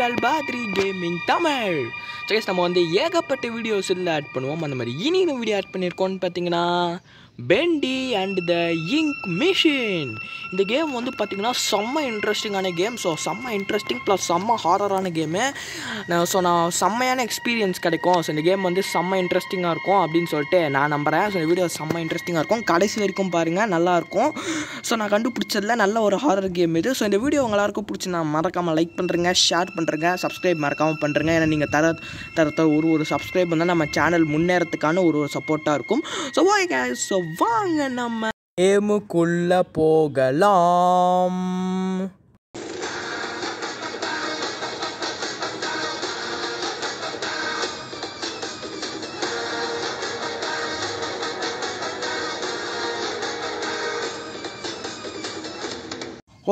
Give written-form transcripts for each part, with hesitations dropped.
உங்கள் பாத்ரி கேமிங் தமிழ். நம்ம வந்து ஏகப்பட்ட வீடியோஸ் இதில் ஆட் பண்ணுவோம். அந்த மாதிரி இனி வீடியோ ஆட் பண்ணியிருக்கோன்னு பார்த்தீங்கன்னா பெண்டி அண்ட் த இங்க் மிஷின். இந்த கேம் வந்து பார்த்திங்கன்னா செம்ம இன்ட்ரெஸ்டிங்கான கேம். ஸோ செம்ம இன்ட்ரெஸ்டிங் ப்ளஸ் செம்ம ஹாரரான கேமு. நான் செம்மையான எக்ஸ்பீரியன்ஸ் கிடைக்கும். ஸோ இந்த கேம் வந்து செம்ம இன்ட்ரெஸ்டிங்காக இருக்கும் அப்படின்னு சொல்லிட்டு நான் நம்புகிறேன். ஸோ இந்த வீடியோ செம்ம இன்ட்ரெஸ்டிங்காக இருக்கும். கடைசி வரைக்கும் பாருங்கள், நல்லாயிருக்கும். ஸோ நான் கண்டுபிடிச்சதில் நல்ல ஒரு ஹாரர் கேம் இது. ஸோ இந்த வீடியோ எல்லாருக்கும் பிடிச்சி நான் மறக்காமல் லைக் பண்ணுறேங்க, ஷேர் பண்ணுறேங்க, சப்ஸ்கிரைப் மறக்காமல் பண்ணுறேங்க. ஏன்னா நீங்கள் தர ஒரு சப்ஸ்கிரைப் பண்ணால் நம்ம சேனல் முன்னேறத்துக்கான ஒரு சப்போர்ட்டாக இருக்கும். ஸோ ஸோ வாங்க நம்ம கேமுக்குள்ள போகலாம்.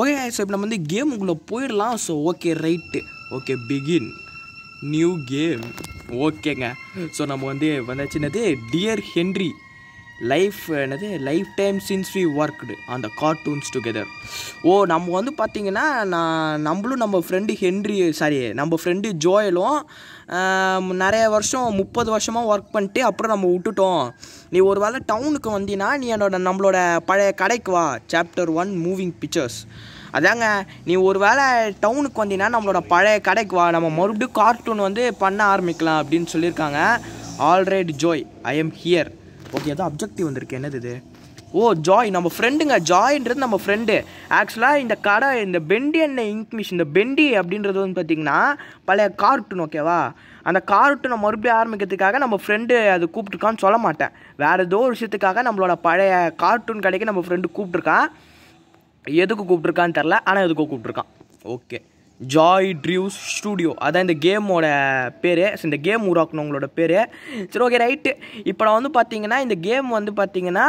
ஓகே, ஸோ இப்போ நம்ம வந்து கேமுக்குள்ளே போயிடலாம். So okay right, okay begin new game. ஓகேங்க, ஸோ நம்ம வந்து வந்தாச்சுன்னது dear Henry lifetime since we worked on the cartoons together. நம்ம வந்து பார்த்திங்கன்னா நம்மளும் நம்ம ஃப்ரெண்டு ஜோயலும் நிறைய வருஷம் 30 வருஷமாக ஒர்க் பண்ணிட்டு அப்புறம் நம்ம விட்டுட்டோம். நீ ஒரு வேளை டவுனுக்கு வந்தீங்கன்னா நீ நம்மளோட பழைய கடைக்கு வா. Chapter 1 moving pictures. அதாங்க, நீ ஒரு வேளை டவுனுக்கு வந்தீங்கன்னா நம்மளோட பழைய கடைக்கு வா, நம்ம மறுபடியும் கார்ட்டூன் வந்து பண்ண ஆரம்பிக்கலாம் அப்படின்னு சொல்லியிருக்காங்க. Alright Joy, I am here. Okay, ஏதோ அப்ஜெக்டிவ் வந்திருக்கு. என்னது இது? ஜாய் நம்ம ஃப்ரெண்டுங்க. ஜாயின்றது நம்ம ஃப்ரெண்டு. ஆக்சுவலாக இந்த கடை, இந்த பெண்டி அண்ட் இங்க் மிஷின், இந்த பெண்டி அப்படின்றது வந்து பார்த்திங்கன்னா பழைய கார்ட்டூன். ஓகேவா? அந்த கார்ட்டூனை மறுபடியும் ஆரம்பிக்கிறதுக்காக நம்ம ஃப்ரெண்டு அது கூப்பிட்ருக்கான்னு சொல்ல மாட்டேன். வேறு ஏதோ ஒரு விஷயத்துக்காக நம்மளோட பழைய கார்ட்டூன் கடைக்கு நம்ம ஃப்ரெண்டு கூப்பிட்ருக்கான். எதுக்கு கூப்பிட்ருக்கான்னு தெரில, ஆனால் எதுக்கோ கூப்பிட்ருக்கான். ஓகே, ஜாய் ட்ரீவ்ஸ் ஸ்டூடியோ, அதான் இந்த கேமோட பேர். இந்த கேம் உருவாக்குனவங்களோட பேர். சரி, ஓகே ரைட்டு. இப்போ நான் வந்து பார்த்தீங்கன்னா இந்த கேம் வந்து பார்த்தீங்கன்னா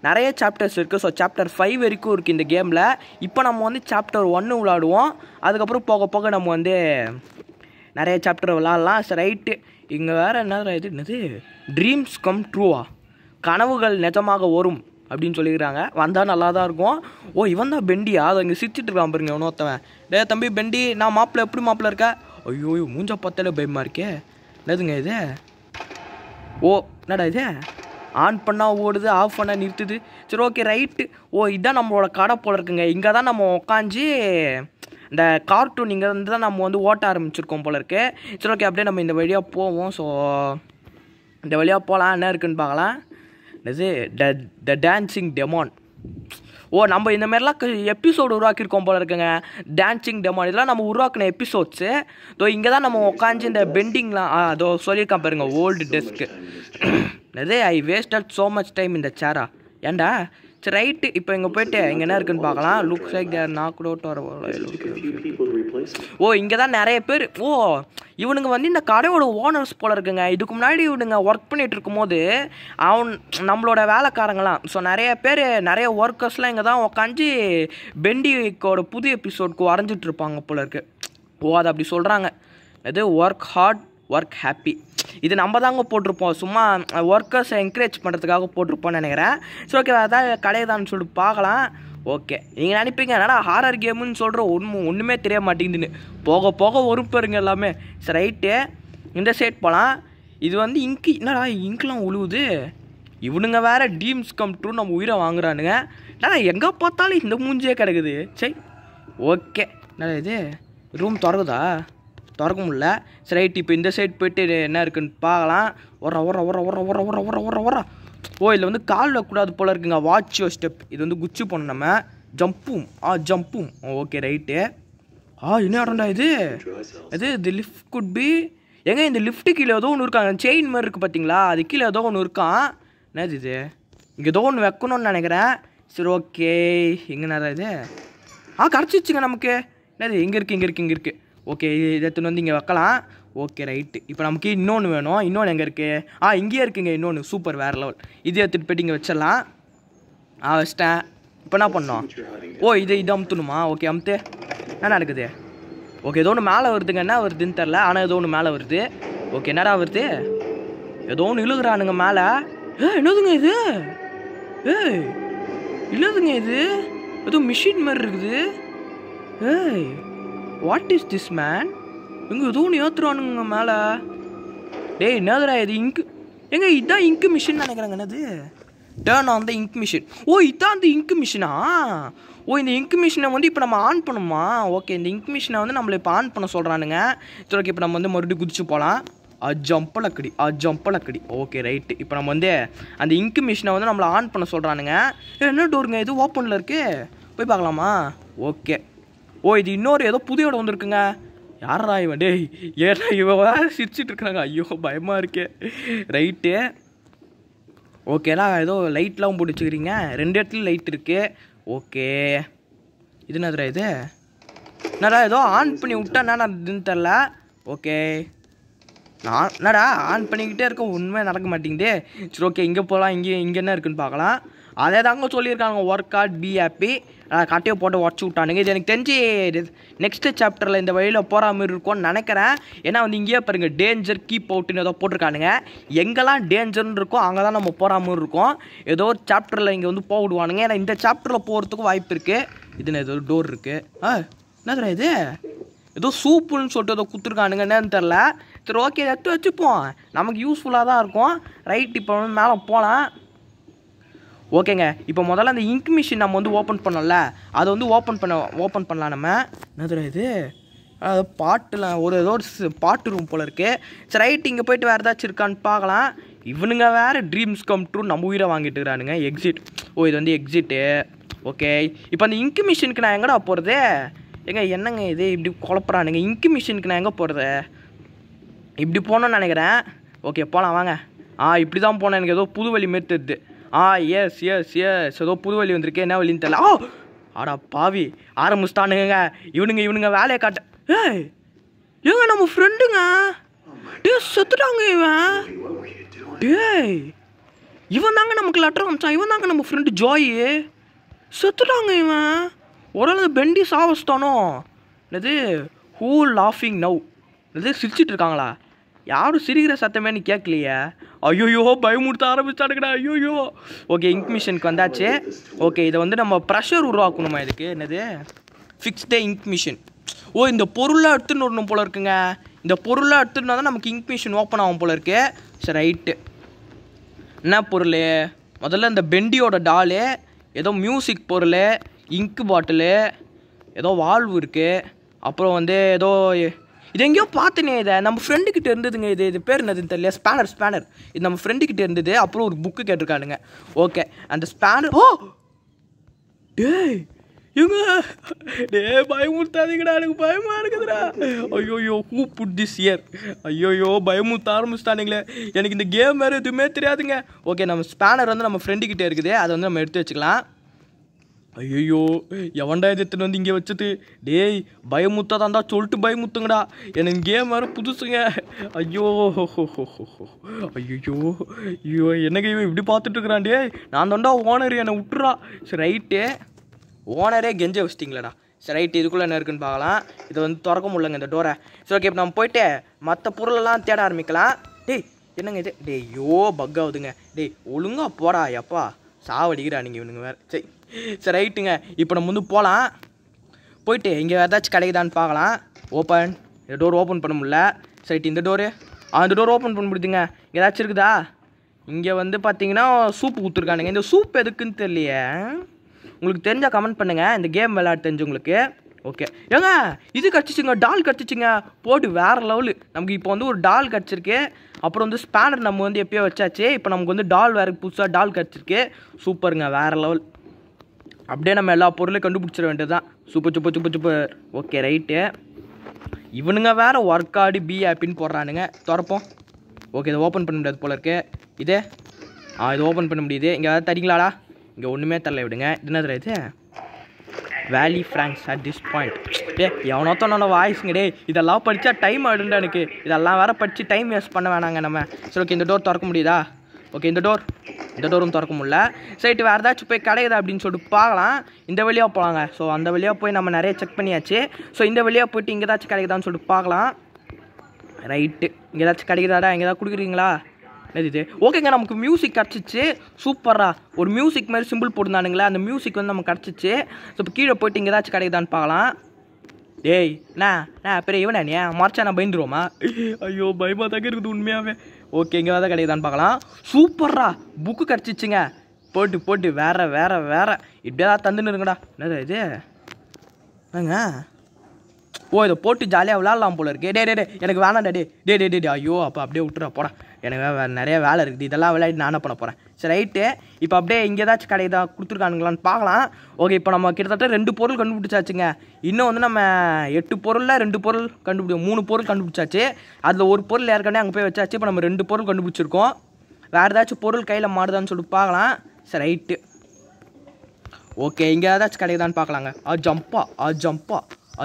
நிறைய சாப்டர்ஸ் இருக்குது. ஸோ சாப்டர் 5 வரைக்கும் இருக்குது இந்த கேமில். இப்போ நம்ம வந்து சாப்டர் 1 விளாடுவோம். அதுக்கப்புறம் போக போக நம்ம வந்து நிறைய சாப்டர் விளாட்லாம். சரி ரைட்டு. இங்கே வேறு என்னது ட்ரீம்ஸ் கம் ட்ரூவா, கனவுகள் நிஜமாக வரும் அப்படின்னு சொல்லிக்கிறாங்க. வந்தால் நல்லா தான் இருக்கும். இவன் தான் பெண்டியா? அதை இங்கே சிரிச்சிட்டு இருக்கான் பாருங்க இன்னொருத்தவன். தம்பி பெண்டி, நான் மாப்பிள்ளை எப்படி மாப்பிள்ளை இருக்கா? ஐயோ மூஞ்சா பார்த்தாலே பயமாக இருக்கே. என்னதுங்க இது? என்னடா இது? ஆன் பண்ணால் ஓடுது, ஆஃப் பண்ணால் நிறுத்துது. சரி ஓகே ரைட்டு. இதுதான் நம்மளோட கடை போல் இருக்குங்க. இங்கே தான் நம்ம உட்காந்து இந்த கார்ட்டூன் இங்கே வந்து தான் நம்ம வந்து ஓட்ட ஆரம்பிச்சிருக்கோம் போல இருக்கு. சரி ஓகே, அப்படியே நம்ம இந்த வழியாக போவோம். ஸோ இந்த வழியாக போகலாம். என்ன இருக்குன்னு பார்க்கலாம். இது த டான்சிங் டெமான். நம்ம இந்த மாதிரிலாம் எபிசோடு உருவாக்கியிருக்கோம் போல இருக்குங்க. டான்சிங் டெமான் இதெல்லாம் நம்ம உருவாக்கின எபிசோட்ஸு. இங்கே தான் நம்ம உட்காந்து இந்த பெண்டிங்லாம் சொல்லியிருக்கான் பாருங்க. ஓல்டு டெஸ்க்கு. ஐ வேஸ்டட் ஸோ மச் டைம் இந்த சேரா. ஏண்டா? சரி ரைட்டு. இப்போ இங்கே போயிட்டு இங்கே என்ன இருக்குன்னு பார்க்கலாம். லுக்ஸ் லைக் தேர் நாக்ட் அவுட் ஆர் இங்கே தான் நிறைய பேர். இவனுங்க வந்து இந்த கடையோட ஓனர்ஸ் போல இருக்குங்க. இதுக்கு முன்னாடி இவனுங்க ஒர்க் பண்ணிகிட்டு இருக்கும்போது நம்மளோட வேலைக்காரங்களாம். ஸோ நிறைய பேர், நிறைய ஒர்க்கர்ஸ்லாம் இங்கே தான் உக்காந்து பெண்டிக்கோட புது எபிசோட்க்கு வரைஞ்சிட்ருப்பாங்க போல இருக்கு. அதை அப்படி சொல்கிறாங்க. இது ஒர்க் ஹார்ட் ஒர்க் ஹாப்பி. இது நம்ம தாங்க போட்டிருப்போம். சும்மா ஒர்க்கர்ஸை என்கரேஜ் பண்ணுறதுக்காக போட்டிருப்போம்னு நினைக்கிறேன். ஸோ ஓகே, அதான் கடையதான்னு சொல்லிட்டு பார்க்கலாம். ஓகே, நீங்கள் நினைப்பீங்க என்னடா ஹாரர் கேமுன்னு சொல்கிற ஒன்றுமே தெரிய மாட்டேங்குதுன்னு. போக போக ஒருப்பருங்க எல்லாமே. சரி ரைட்டு, இந்த சைட் போகலாம். இது வந்து இங்கு என்னடா இங்க்லாம் உழுவுது. இவனுங்க வேறு ட்ரீம்ஸ் கம் ட்ரூ நம்ம உயிரை வாங்குறானுங்க. என்னடா எங்கே பார்த்தாலும் இந்த மூஞ்சியே கிடக்குது. சரி ஓகே, என்னடா இது ரூம் திறக்குதா? திறக்க முடியல. சரி ரைட். இப்போ இந்த சைட் போய்ட்டு என்ன இருக்குன்னு பார்க்கலாம். இதில் வந்து கால் வைக்கக்கூடாது போல இருக்குங்க. Watch your step. இது வந்து குச்சி போகணும் நம்ம. ஜம்பும். Okay right. என்ன இடம்டா இது? இது லிஃப்ட் குட் பி. இந்த லிஃப்ட்டு கீழே ஏதோ ஒன்று இருக்காங்க. செயின் மாதிரி இருக்குது பார்த்தீங்களா? அது கீழே ஏதோ ஒன்று இருக்கான். என்னது இது? இங்கே ஏதோ ஒன்று வைக்கணும்னு நினைக்கிறேன். சரி ஓகே, எங்கேனாரா இது? கிடச்சிச்சுங்க நமக்கு. என்னது? இங்கே இருக்குது. ஓகே, இதை எடுத்துன்னு வந்து இங்கே வைக்கலாம். Okay right. இப்போ நமக்கு இன்னொன்று வேணும். இன்னொன்று எங்கே இருக்குது? இங்கேயே இருக்குங்க இன்னொன்று. சூப்பர், வேறு லெவல். இது எடுத்துகிட்டு போய்ட்டு இங்கே வச்சிடலாம். வச்சிட்டேன். இப்போ என்ன பண்ணோம்? இது அமுத்தணுமா? ஓகே அமுத்து. என்ன நடக்குது? ஓகே, ஏதோ ஒன்று மேலே வருதுங்க. என்ன வருதுன்னு தெரில, ஆனால் ஏதோ ஒன்று மேலே வருது. ஓகே, என்னடா வருது? ஏதோ ஒன்று இழுகுறானுங்க மேலே. என்னதுங்க இது? இல்லதுங்க இது ஏதோ மிஷின் மாதிரி இருக்குது. What is this man? எங்கே ஏதோ ஒன்று ஏற்றுறானுங்க மேலே. டேய் என்னதுடா இது? இங்கு எங்க இதான் இங்கு மிஷின் நினைக்கிறேங்க. என்னது turn on the ink machine. ஓ இதான் அந்த இங்கு மிஷினா? ஓ இந்த இங்க் மிஷினை வந்து இப்போ நம்ம ஆன் பண்ணுமா? ஓகே இந்த இங்க் மிஷினை வந்து நம்மளை இப்போ ஆன் பண்ண சொல்கிறானுங்க. சரி ஓகே இப்போ நம்ம வந்து மறுபடியும் குதிச்சு போகலாம். ஜம்பலக்கடி. Okay right. இப்போ நம்ம வந்து அந்த இங்க் மிஷினை வந்து நம்மளை ஆன் பண்ண சொல்கிறானுங்க. என்ன டோருங்க இது ஓப்பனில் இருக்குது? போய் பார்க்கலாமா? ஓகே. ஓ இது இன்னொரு ஏதோ புது இடம் வந்துருக்குங்க. யாரா இவன்? டேய் ஏன்னா இவன் வேறு சிரிச்சிட்டு இருக்கிறாங்க. ஐயோ பயமாக இருக்கே. ரைட்டு ஓகேடா. ஏதோ லைட்லாம் போட்டு வச்சுக்கிறீங்க. 2 இடத்துல லைட் இருக்குது. ஓகே இது என்னதுடா இது? என்னடா ஏதோ ஆன் பண்ணி விட்டா நான் இதுன்னு தெரில. ஓகே நான் என்னடா ஆன் பண்ணிக்கிட்டே இருக்க ஒன்றுமே நடக்க மாட்டேங்குது. சரி ஓகே இங்கே போகலாம். இங்கே என்ன இருக்குன்னு பார்க்கலாம். அதே தாங்க சொல்லியிருக்காங்க ஒர்க் அவுட் பி ஹாப்பி. கட்டையை போட்டு உடச்சி விட்டானுங்க. இது எனக்கு தெரிஞ்சு நெக்ஸ்ட்டு சாப்டரில் இந்த வழியில் போகிற மாதிரி இருக்கும்னு நினைக்கிறேன். ஏன்னா வந்து இங்கேயே பாருங்கள் டேஞ்சர் கீப் அவுட்டுன்னு ஏதோ போட்டிருக்கானுங்க. எங்கெல்லாம் டேஞ்சர்னு இருக்கோ அங்கே தான் நம்ம போகிற மாதிரி இருக்கும். ஏதோ ஒரு சாப்டரில் இங்கே வந்து போக விடுவானுங்க. ஏன்னா இந்த சாப்டரில் போகிறதுக்கும் வாய்ப்பு இருக்குது. இதுன்னு ஏதோ டோர் இருக்குது. என்னதுடா இது? ஏதோ சூப்புன்னு சொல்லிட்டு ஏதோ கொடுத்துருக்கானுங்க. என்னன்னு தெரில. சரி ஓகே எடுத்து வச்சுப்போம். நமக்கு யூஸ்ஃபுல்லாக தான் இருக்கும். ரைட் இப்போ வந்து மேலே போகலாம். ஓகேங்க இப்போ முதல்ல அந்த இங்க் மிஷின் நம்ம வந்து ஓப்பன் பண்ணல. அதை வந்து ஓப்பன் பண்ணலாம் நம்ம. என்னதுடா இது? பாட்டில் ஏதோ ஒரு பாட்டு ரூம் போல் இருக்குது. சரி ரைட் இங்கே போய்ட்டு வேறு ஏதாச்சும் இருக்கான்னு பார்க்கலாம். இவனுங்க வேறு ட்ரீம்ஸ் கம் ட்ரூ நம்ம உயிரை வாங்கிட்டு இருக்கிறானுங்க. எக்ஸிட். ஓ இது வந்து எக்ஸிட்டு. ஓகே இப்போ அந்த இங்க் மிஷினுக்கு நான் எங்கடா போகிறது? என்னங்க இது இப்படி குழப்பறானுங்க? இங்க் மிஷினுக்கு நான் எங்கே போகிறது? இப்படி போகணுன்னு நினைக்கிறேன். ஓகே போகலாம் வாங்க. இப்படி தான் போனேன். எனக்கு ஏதோ புது வழி மாரி தெரியுது. எஸ் ஏதோ புது வழி வந்திருக்கு. என்ன வழின்னு தெரியல. ஆடா பாவி ஆரம்பிச்சிட்டானுங்க இவனுங்க வேலையை காட்ட. ஏங்க நம்ம ஃப்ரெண்டுங்க செத்துட்டாங்க. இவன் தாங்க நமக்கு லெட்டர் அனுப்பிச்சான். இவன் தாங்க நம்ம ஃப்ரெண்டு ஜோயி. செத்துட்டாங்க இவன். ஓரளவு பெண்டி சாவஸ்தானோ. என்னது ஹூ லாஃபிங் நவ்? என்னது சிரிச்சிட்டு இருக்காங்களா? யாரும் சிரிக்கிற சத்தமே நீ கேட்கலையே. ஐயோயோ பயமுறுத்த ஆரம்பிச்சானுங்கடா. ஐயோயோ ஓகே இங்க் மிஷினுக்கு வந்தாச்சு. ஓகே இதை வந்து நம்ம ப்ரெஷர் உருவாக்கணுமா? இதுக்கு என்னது ஃபிக்ஸ்டே இங்க் மிஷின். ஓ இந்த பொருளாக எடுத்துன்னு வரணும் போல இருக்குங்க. இந்த பொருளாக எடுத்துகிட்டு தான் நமக்கு இங்க் மிஷின் ஓப்பன் ஆகும் போல இருக்கு. சரி ரைட்டு என்ன பொருள்? முதல்ல இந்த பெண்டியோட டாலு, ஏதோ மியூசிக் பொருள், இங்க் பாட்டிலு, ஏதோ வால்வு இருக்குது. அப்புறம் வந்து ஏதோ இது எங்கேயோ பார்த்தனே. இதை நம்ம ஃப்ரெண்டுக்கிட்ட இருந்ததுங்க. இது பேர் என்னதுன்னு தெரியல. ஸ்பேனர். இது நம்ம ஃப்ரெண்டுக்கிட்ட இருந்தது. அப்புறம் ஒரு புக்கு கேட்டிருக்கானுங்க. ஓகே அந்த ஸ்பேனர். பயமுறுத்தாதீங்கடா எனக்கு பயமாக இருக்குதுடா. ஐயோயோ ஹூ புட் திஸ் இயர்? ஐயோயோ பயமுறுத்த ஆரம்பிச்சிட்டானுங்களே. எனக்கு இந்த கேம் வேறு எதுவுமே தெரியாதுங்க. ஓகே நம்ம ஸ்பேனர் வந்து நம்ம ஃப்ரெண்டுக்கிட்டே இருக்குது. அதை வந்து நம்ம எடுத்து வச்சுக்கலாம். ஐயோ எவன்டா இது எடுத்துன்னு வந்து இங்கே வச்சது? டேய் பயமுத்தாதான்டா சொல்லிட்டு பயமுத்துங்கடா. எனக்கு கேம் வேறு புதுசுங்க. ஐயோ என்னங்க இவன் இப்படி பார்த்துட்டு இருக்கிறான்? டே நான் தான்டா ஓனர், என்னை விட்டுறா. சரி ரைட்டு ஓனரே கெஞ்ச வச்சிட்டிங்களேடா. சரி ரைட்டு இதுக்குள்ளே என்ன இருக்குன்னு பார்க்கலாம். இதை வந்து திறக்க முடியலங்க இந்த டோரை. சரி ஓகே இப்போ நம்ம போயிட்டு மற்ற பொருளெல்லாம் தேட ஆரம்பிக்கலாம். டேய் என்னங்க இது? டேய் பக் ஆகுதுங்க. டேய் ஒழுங்கா போடா. எப்பா சாவடிக்கிறா நீங்கள் இவனுங்க வேறு. சரி ரைட்டுங்க இப்போ நம்ம வந்து போகலாம். போயிட்டு இங்கே ஏதாச்சும் கிடைக்குதான்னு பார்க்கலாம். ஓப்பன். இந்த டோர் ஓப்பன் பண்ண முடியல. சரி இந்த டோரு அந்த டோர் ஓப்பன் பண்ண முடியுதுங்க. இங்கே ஏதாச்சும் இருக்குதா? இங்கே வந்து பார்த்தீங்கன்னா சூப்பு கொடுத்துருக்கானுங்க. இந்த சூப் எதுக்குன்னு தெரியலையே. உங்களுக்கு தெரிஞ்சால் கமெண்ட் பண்ணுங்கள். இந்த கேம் விளையாட தெரிஞ்சவங்களுக்கு. ஓகே ஏங்க இது கிடச்சிச்சுங்க. டால் கிடச்சிச்சுங்க. போட்டு வேறு லெவலு. நமக்கு இப்போ வந்து ஒரு டால் கிடச்சிருக்கு. அப்புறம் வந்து ஸ்பேனர் நம்ம வந்து எப்போயோ வச்சாச்சு. இப்போ நமக்கு வந்து டால் வேறு புதுசாக டால் கிடச்சிருக்கு. சூப்பருங்க வேறு லெவல். அப்படியே நம்ம எல்லா பொருளையும் கண்டுபிடிச்சிட வேண்டியது தான். சூப்பர். ஓகே ரைட்டு இவனுங்க வேறு ஒர்க் ஆடி பி ஹாப்பின்னு போடுறானுங்க. திறப்போம். ஓகே இதை ஓப்பன் பண்ண முடியாது போல இருக்கு. இது இது ஓப்பன் பண்ண முடியுது. இங்கே ஏதாவது தரீங்களாடா? இங்கே ஒன்றுமே தரல விடுங்க. இது என்னது இது? வேலி ஃப்ராங்க்ஸ் அட் திஸ் பாயிண்ட். எவனோத்தனோட வாய்ஸுங்க. டே இதெல்லாம் படித்தா டைம் ஆகிடுண்டா எனக்கு. இதெல்லாம் வேறு படித்து டைம் வேஸ்ட் பண்ண வேணாங்க நம்ம. சரி ஓகே இந்த டோர் திறக்க முடியுதா? ஓகே இந்த டோரும் திறக்க முடியல. சைட்டு வேறு ஏதாச்சும் போய் கிடைக்குதா அப்படின்னு சொல்லிட்டு பார்க்கலாம். இந்த வழியாக போகலாங்க. ஸோ அந்த வழியாக போய் நம்ம நிறைய செக் பண்ணியாச்சு. ஸோ இந்த வழியாக போய்ட்டு இங்கே ஏதாச்சும் கிடைக்குதான்னு சொல்லிட்டு பார்க்கலாம். ரைட்டு இங்கே ஏதாச்சும் கிடைக்குதாடா? இங்கே ஏதாவது கொடுக்குறீங்களா? இது ஓகேங்க நமக்கு மியூசிக் கிடச்சிச்சு. சூப்பராக ஒரு மியூசிக் மாதிரி சிம்பிள் போட்டுருந்தானுங்களே. அந்த மியூசிக் வந்து நமக்கு கிடச்சிச்சு. ஸோ இப்போ கீழே போய்ட்டு இங்கே ஏதாச்சும் கிடைக்குதான்னு பார்க்கலாம். டேய் நான் பெரிய இவனே நீ மறைச்சா நான் பயந்துருவோமா? ஐயோ பயமாக தாங்க இருக்குது உண்மையாகவே. ஓகே இங்கே தான் கிடைக்குதான்னு பார்க்கலாம். சூப்பர்ரா புக்கு கிடச்சிச்சுங்க. போட்டு வேற இப்படியே தான் தந்துன்னு இருங்கடா. என்னது இது என்னங்க? ஓ இதை போட்டு ஜாலியாக விளாட்லாம் போல இருக்கு. டே எனக்கு வேணாண்டா டே ஐயோ அப்போ அப்படியே விட்டுறா போடா. எனக்கு நிறைய வேலை இருக்குது. இதெல்லாம் விளையாடி நான் என்ன பண்ண போகிறேன்? சரி ரைட்டு. இப்போ அப்படியே இங்கே ஏதாச்சும் கடை தான் கொடுத்துருக்கானுங்களான்னு பார்க்கலாம். ஓகே இப்போ நம்ம கிட்டத்தட்ட 2 பொருள் கண்டுபிடிச்சாச்சுங்க. இன்னும் வந்து நம்ம 8 பொருளில் 2 பொருள் 3 பொருள் கண்டுபிடிச்சாச்சு. அதில் ஒரு பொருள் ஏற்கனவே அங்கே போய் வச்சாச்சு. இப்போ நம்ம 2 பொருள் கண்டுபிடிச்சிருக்கோம். வேறு ஏதாச்சும் பொருள் கையில் மாடுதான்னு சொல்லிட்டு பார்க்கலாம். சரி ரைட்டு. ஓகே இங்கே ஏதாச்சும் கிடைக்குதான்னு பார்க்கலாங்க.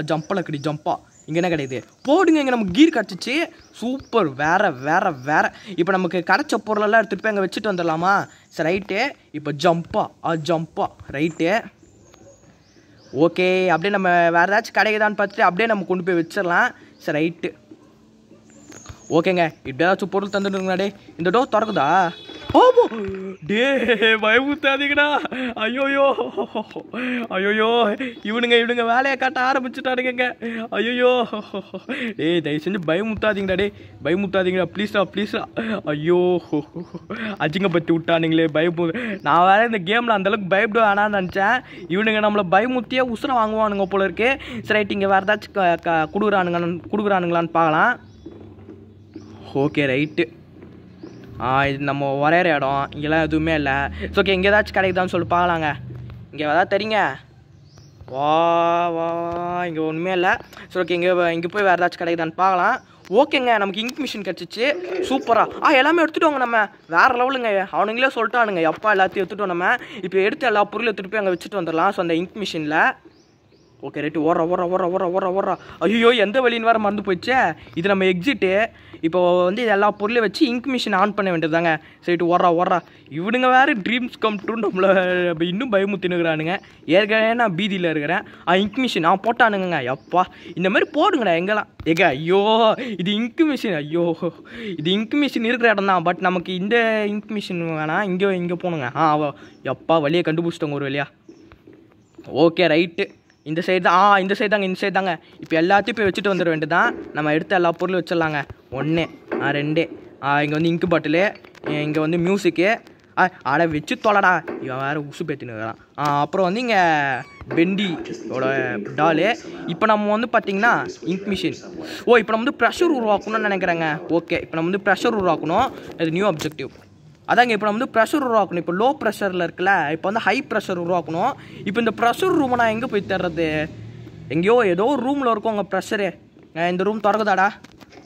ஜம்பில் கிடை ஜம்பா இங்கே என்ன கிடைக்குது போடுங்க. இங்கே நமக்கு கீர் கிடச்சிச்சு. சூப்பர் வேற. இப்போ நமக்கு கிடச்ச பொருளெல்லாம் எடுத்துகிட்டு போய் அங்கே வச்சுட்டு வந்துடலாமா? சரி ரைட்டு. இப்போ ஜம்பா ரைட்டு. ஓகே அப்படியே நம்ம வேறு ஏதாச்சும் கிடைக்குதான்னு பார்த்துட்டு அப்படியே நம்ம கொண்டு போய் வச்சிடலாம். சரி ரைட்டு. ஓகேங்க இப்படி ஏதாச்சும் பொருள் தந்துட்டுங்கடா. இந்த டோர் திறக்குதா? ஆமா டே பயமுத்தாதீங்கடா. ஐயோயோ இவனுங்க வேலையை காட்ட ஆரம்பிச்சுட்டானுங்க. ஐயோ தயவு செஞ்சு பயமுத்தாதீங்கடா. பயமுத்தாதீங்கடா ப்ளீஸ்டா. ஐயோ அஜிங்கப்பத்தி விட்டானுங்களே பயமு. நான் வேற இந்த கேமில் அந்தளவுக்கு பயப்பட வேணான்னு நினச்சேன். இவனுங்க நம்மளை பயமுத்தியே உசுரை வாங்குவானுங்க போல இருக்கு. சரி ரைட்டு. இங்கே வேறு ஏதாச்சும் கொடுக்குறானுங்களான்னு பார்க்கலாம். Okay right. இது நம்ம வரைகிற இடம். இங்கெல்லாம் எதுவுமே இல்லை. ஸோ ஓகே இங்கே ஏதாச்சும் கிடைக்குதான்னு சொல்லி பார்க்கலாங்க. இங்கே ஏதாவது தெரியுங்க. வா இங்கே ஒன்றுமே இல்லை. ஸோ ஓகே இங்கே போய் வேறு ஏதாச்சும் கிடைக்குதான்னு பார்க்கலாம். ஓகேங்க நமக்கு இங்க் மிஷின் கிடச்சிச்சு. சூப்பராக எல்லாமே எடுத்துகிட்டு வாங்க. நம்ம வேறு லெவலுங்க. அவனுங்களே சொல்லிட்டானுங்க எப்பா எல்லாத்தையும் எடுத்துகிட்டோம். நம்ம இப்போ எடுத்து எல்லா பொருளும் எடுத்துகிட்டு போய் அங்கே வச்சுட்டு வந்துடலாம். ஸோ அந்த இங்க் மிஷினில். Okay right. ஓடுறா. ஐயோ எந்த வழின்னு வேறு மறந்து போயிடுச்சே. இது நம்ம எக்ஸிட்டு. இப்போ வந்து எல்லா பொருளையும் வச்சு இங்க் மிஷின் ஆன் பண்ண வேண்டியதாங்க. சரிட்டு ஓடுறா. இவனுங்க வேறு ட்ரீம்ஸ் கம் ட்ரூ நம்மளை இன்னும் பயமுத்தினுக்கிறானுங்க. ஏற்கனவே நான் பீதியில் இருக்கிறேன். இங்க் மிஷின் போட்டானுங்க. எப்பா இந்த மாதிரி போடுங்கடா எங்கெல்லாம். ஐயோ இது இங்க் மிஷின். இது இங்க் மிஷின் இருக்கிற இடம் தான். பட் நமக்கு இந்த இங்க் மிஷின் வேணாம். இங்கே போகணுங்க. எப்பா வழியை கண்டுபிடிச்சிட்டோங்க ஒரு வழியா. Okay right. இந்த சைடு தான். இந்த சைடு தாங்க. இப்போ எல்லாத்தையும் போய் வச்சுட்டு வந்துட வேண்டியது தான். நம்ம எடுத்து எல்லா பொருளும் வச்சிடலாங்க. 1 2 இங்கே வந்து இங்கு பாட்டிலு. இங்கே வந்து மியூசிக்கு. வச்சு தொலைடா. இவன் வேறு உசு பேத்தின்னு இருக்கிறான். அப்புறம் வந்து இங்கே பெண்டியோட டாலு. இப்போ நம்ம வந்து பார்த்திங்கன்னா இங்க் மிஷின். இப்போ நம்ம வந்து ப்ரெஷர் உருவாக்கணும்னு நினைக்கிறேங்க. ஓகே இப்போ நம்ம வந்து ப்ரெஷர் உருவாக்கணும். அது நியூ அப்ஜெக்டிவ். அதாங்க இப்போ நம்ம வந்து ப்ரெஷர் உருவாக்கணும். இப்போ லோ ப்ரெஷரில் இருக்குல்ல. இப்போ வந்து ஹை ப்ரெஷர் உருவாக்கணும். இப்போ இந்த ப்ரெஷர் ரூமை நான் எங்கே போய் தர்றது? எங்கேயோ ஏதோ ஒரு ரூமில் இருக்கும் உங்கள் ப்ரெஷரு. இந்த ரூம் திறக்குதாடா?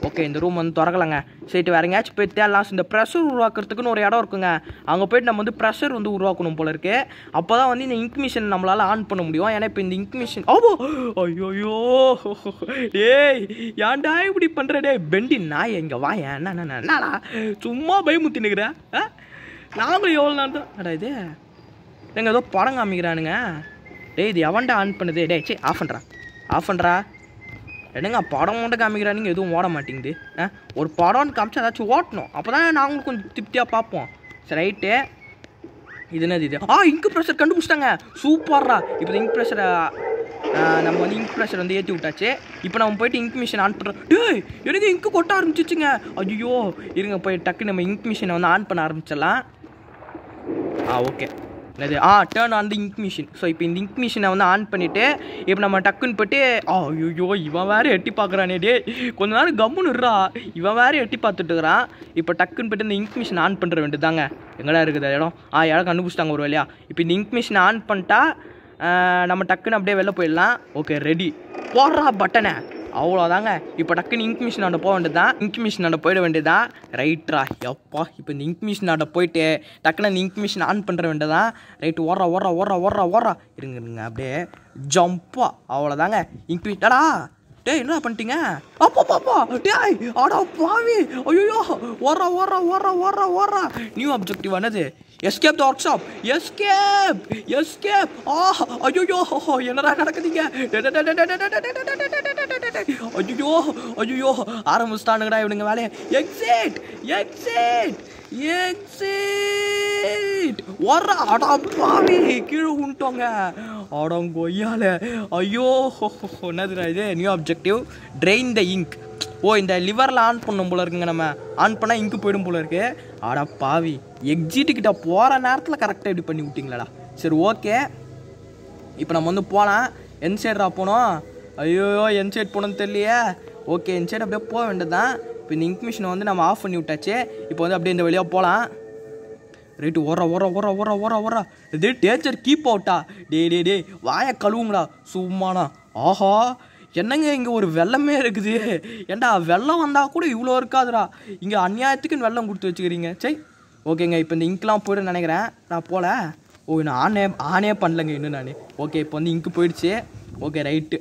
ஓகே இந்த ரூம் வந்து திறக்கலைங்க. சரிட்டு வேறு எங்கேயாச்சும் போய் தேடலாம். இந்த ப்ரெஷர் உருவாக்குறதுக்குன்னு ஒரு இடம் இருக்குங்க. அங்கே போய்ட்டு நம்ம வந்து ப்ரெஷர் வந்து உருவாக்கணும் போல இருக்கு. அப்போ தான் வந்து இந்த இங்க் மிஷின் நம்மளால் ஆன் பண்ண முடியும். ஏன்னா இப்போ இந்த இங்க் மிஷின் ஐயோ ஏன்டா இப்படி பண்ணுறடே பெண்டி நாய். எங்கே வா என்னடா சும்மா பயமுத்தினுக்கிறேன். நாங்களும் எவ்வளோ நேரம் தான் இது எங்கள் ஏதோ படம் காமிக்கிறானுங்க. இது எவன்டா ஆன் பண்ணுது? சரி ஆஃப் பண்ணுறா. என்னங்க படம் மட்டும் காமிக்கிறானுங்க. எதுவும் ஓட மாட்டேங்குது. ஒரு படம்னு காமிச்சா ஏதாச்சும் ஓட்டணும். அப்போ தான் நாங்களும் கொஞ்சம் திருப்தியாக பார்ப்போம். சரி ரைட்டு. இது என்னது இது? இங்க் ப்ரெஷர் கண்டுபிடிச்சிட்டாங்க. சூப்பர்ரா. இப்போ இங்க் ப்ரெஷரை நம்ம வந்து இங்க் ப்ரெஷர் வந்து ஏற்றி விட்டாச்சு. இப்போ நம்ம போய்ட்டு இங்க் மிஷின் ஆன் பண்ணுறோம். எனக்கு இங்க்கு கொட்ட ஆரம்பிச்சிச்சுங்க. ஐயோ இருங்க போய் டக்கு நம்ம இங்க் மிஷினை வந்து ஆன் பண்ண ஆரம்பிச்சிடலாம். ஓகே என்னது turn on the ink machine. So இப்போ இந்த இங்க் மிஷினை வந்து ஆன் பண்ணிவிட்டு இப்போ நம்ம டக்குன்னு போய்ட்டு ஐயோ இவன் வேறு எட்டி பார்க்குறானே. கொஞ்ச நேரம் கம்முன்னு இருறா. இவன் வேறு எட்டி பார்த்துட்டு இருக்கிறான். இப்போ டக்குன்னு போய்ட்டு இந்த இங்க் மிஷின் ஆன் பண்ணுற வேண்டியது தாங்க. எங்கடா இருக்குது இடம்? இடம் கண்டுபிடிச்சிட்டாங்க ஒரு வழியா. இப்போ இந்த இங்க் மிஷினை ஆன் பண்ணிட்டா நம்ம டக்குன்னு அப்படியே வெளில போயிடலாம். Okay ready. போடுறா பட்டனை. அவ்வளோதாங்க. இப்போ டக்குன்னு இங்க் மிஷின் ஆண்ட போக வேண்டியதுதான். இங்க் மிஷின் ஆண்ட போயிட வேண்டியதான். ரைட்ரா. எப்பா இப்போ இந்த இங்க் மிஷின் ஆண்ட போயிட்டு டக்குன்னு அந்த இங்க் மிஷின் ஆன் பண்ணுற வேண்டியதான். ரைட்டு ஓடுறா இருங்க அப்படியே ஜம்பா. அவ்வளோதாங்க இங்க் மிஷின்டா. என்ன பண்ணிட்டீங்க? அப்பா பாவி. ஐயோ ஓடுறா. நியூ அப்ஜெக்டிவ் ஆனது escape the work shop. Escape. ஐயோ என்னடா நடக்குதுங்க? ஐயோ ஆரம்பிச்சிட்டானுங்கடா இவனுங்க வேலையை. எக்ஸிட் ஓடுறா. பாவி கீழே விட்டோங்க. ஆடங்கொய்யால ஐயோ என்னதுடா இது new objective drain the ink ஓ இந்த லிவரில் ஆன் பண்ணும் போல இருக்குங்க நம்ம ஆன் பண்ணால் இங்கு போயிடும் போல இருக்கு ஆடா பாவி எக்ஸிட்டுக்கிட்ட போகிற நேரத்தில் கரெக்டாக இப்படி பண்ணி விட்டிங்களாடா சரி ஓகே இப்போ நம்ம வந்து போகலாம் என் சைடுடா போனோம் ஐயோ என் சைடு போகணும்னு தெரியலையே ஓகே என் சைடு அப்படியே போக வேண்டியது தான் இப்போ இந்த இங்க் மிஷினை வந்து நம்ம ஆஃப் பண்ணி விட்டாச்சு இப்போ வந்து அப்படியே இந்த வழியாக போகலாம் ரைட்டு ஓர இது டேச்சர் கீப் அவுட்டா டே வாயை கழுவுங்கடா சும்மாண்ணா ஆஹா என்னங்க இங்கே ஒரு வெள்ளமே இருக்குது ஏண்டா வெள்ளம் வந்தால் கூட இவ்வளோ இருக்காதுடா இங்கே அநியாயத்துக்குன்னு வெள்ளம் கொடுத்து வச்சுக்கிறீங்க சரி ஓகேங்க இப்போ இந்த இங்க்லாம் போய்டுன்னு நினைக்கிறேன் நான் போகல ஓ நான் ஆனே பண்ணலங்க இன்னும் நான் ஓகே இப்போ வந்து இங்கு போயிடுச்சு ஓகே ரைட்டு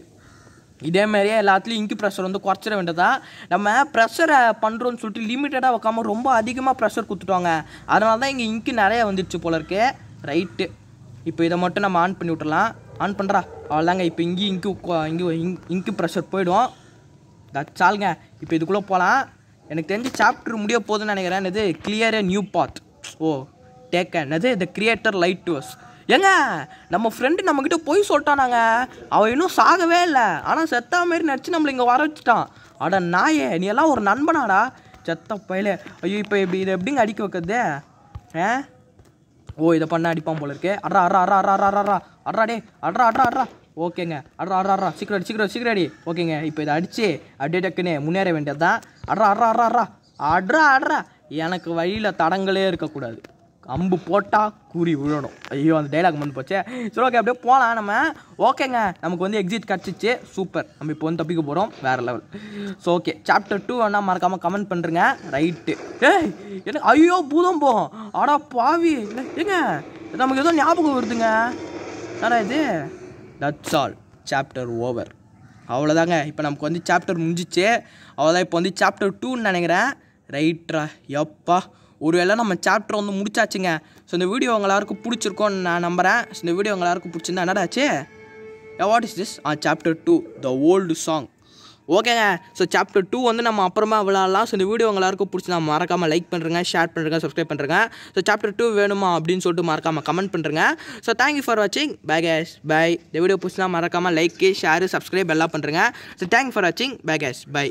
இதேமாரியே எல்லாத்துலேயும் இங்கு ப்ரெஷர் வந்து குறைச்சிட வேண்டியதா நம்ம ப்ரெஷரை பண்ணுறோன்னு சொல்லிட்டு லிமிட்டடாக வைக்காமல் ரொம்ப அதிகமாக ப்ரெஷர் கொடுத்துட்டோங்க அதனால தான் இங்கே இங்கு நிறையா வந்துடுச்சு போல இருக்கு ரைட்டு இப்போ இதை மட்டும் நம்ம ஆன் பண்ணி விட்டுறலாம் ஆன் பண்ணுறா அவ்வளோதாங்க இப்போ இங்கு ப்ரெஷர் போயிடும் தட்ஸ் ஆல்ங்க இப்போ இதுக்குள்ளே போகலாம் எனக்கு தெரிஞ்சு சாப்டர் முடிய போகுதுன்னு நினைக்கிறேன் இது கிளியர் நியூ பாத் ஓ டேக்கன் அது த கிரியேட்டர் லைட் டு அஸ் ஏங்க நம்ம ஃப்ரெண்டு நம்மக்கிட்ட போய் சொல்லிட்டானாங்க அவன் இன்னும் சாகவே இல்லை ஆனால் செத்தா மாரி நடிச்சு நம்மளை இங்கே வர வச்சுட்டான் அட நாயே நீ எல்லாம் ஒரு நண்பனாடா செத்த பயில ஐயோ இப்போ இப்படி இதை எப்படிங்க அடிக்க வைக்கிறது ஓ இதை பண்ண அடிப்பான் போல இருக்கு அட்ரா ஓகேங்க அட்ரா சீக்கிரம் அடி ஓகேங்க இப்போ இதை அடிச்சு அப்படியே டக்குன்னு முன்னேற வேண்டியது தான் அட்ரா எனக்கு வழியில் தடங்களே இருக்கக்கூடாது அம்பு போட்டால் கூறி விழணும் ஐயோ அந்த டைலாக் வந்து போச்சே சரி ஓகே அப்படியே போகலாம் நம்ம ஓகேங்க நமக்கு வந்து எக்ஸிட் கிடச்சிச்சு சூப்பர் நம்ம இப்போ வந்து தப்பிக்க போகிறோம் வேறு லெவல் ஸோ ஓகே சாப்டர் 2 வேணா மறக்காமல் கமெண்ட் பண்ணுறேங்க ரைட்டு என்ன ஐயோ பூதம் போகும் ஆடா பாவி ஏங்க நமக்கு ஏதோ ஞாபகம் வருதுங்க ஆடா இது தட்ஸ் ஆல் சாப்டர் ஓவர் அவ்வளோதாங்க இப்போ நமக்கு வந்து சாப்டர் முடிஞ்சிச்சு அவ்வளோதான் இப்போ வந்து சாப்டர் 2ன்னு நினைக்கிறேன் ரைட்ரா எப்பா ஒருவேளை நம்ம சாப்டர் வந்து முடிச்சாச்சுங்க ஸோ இந்த வீடியோ உங்கள் எல்லாருக்கும் பிடிச்சிருக்கோன்னு நான் நம்புகிறேன் ஸோ இந்த வீடியோ உங்கள் எல்லாருக்கும் பிடிச்சிருந்தா என்னடாச்சு what is this chapter 2 the old song ஓகேங்க ஸோ சாப்டர் 2 வந்து நம்ம அப்புறமா விளாட்லாம் ஸோ இந்த வீடியோ உங்கள் எல்லாருக்கும் பிடிச்சிருந்தா மறக்காமல் லைக் பண்ணுறேங்க ஷேர் பண்ணுறேங்க சப்ஸ்கிரைப் பண்ணுறேங்க ஸோ சாப்டர் 2 வேணுமா அப்படின்னு சொல்லிட்டு மறக்காமல் கமெண்ட் பண்ணுறேங்க ஸோ தேங்க்யூ ஃபார் வாட்சிங் பை கேஸ் பை இந்த வீடியோ பிடிச்சிருந்தா மறக்காமல் லைக் ஷேர் சப்ஸ்கிரைப் எல்லாம் பண்ணுறேங்க ஸோ தேங்க்யூ ஃபார் வாட்சிங் பை கேஸ் பை